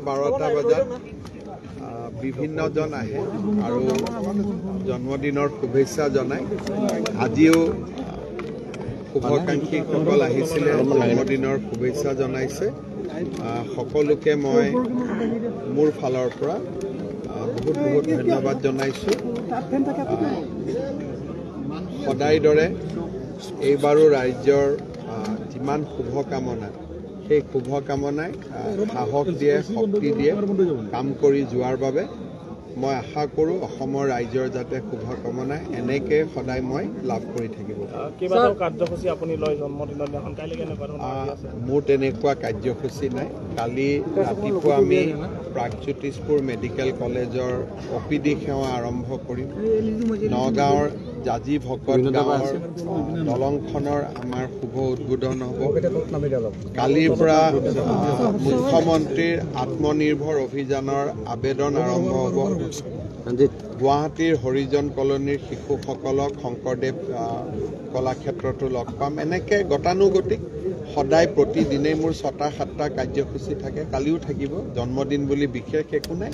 12টা বজাত বিভিন্নজন আহে আৰু জন্মদিনৰ শুভেচ্ছা জনায়। আজিও শুভাকাংক্ষীসকল আহিছিলে, জন্মদিনৰ শুভেচ্ছা জনাইছে। সকলোকে মই মোৰ ফালৰ পৰা বহুত বহুত ধন্যবাদ জনাইছোঁ। সদায় দৰে এইবাৰো ৰাজ্যৰ যিমান শুভকামনা, সেই শুভকামনাই সাহস দিয়ে, শক্তি দিয়ে কাম কৰি যোৱাৰ বাবে। মই আশা কৰোঁ অসমৰ ৰাইজৰ যাতে শুভকামনা এনেকৈ সদায় মই লাভ কৰি থাকিব। মোৰ তেনেকুৱা কাৰ্যসূচী নাই। কালি ৰাতিপুৱা আমি প্ৰাগজ্যোতিষপুৰ মেডিকেল কলেজৰ OPD সেৱা আৰম্ভ কৰিম। নগাঁৱৰ জাজি ভকত গাঁৱৰ দলংখনৰ আমাৰ শুভ উদ্বোধন হ'ব। কালিৰ পৰা মুখ্যমন্ত্ৰীৰ আত্মনিৰ্ভৰ অভিযানৰ আবেদন আৰম্ভ হ'ব। গুৱাহাটীৰ হৰিজন কলনীৰ শিশুসকলক শংকৰদেৱ কলাক্ষেত্ৰতো লগ পাম। এনেকৈ গতানুগতিক সদায় প্ৰতিদিনেই মোৰ 6টা 7টা কাৰ্যসূচী থাকে। কালিও থাকিব। জন্মদিন বুলি বিশেষ একো নাই।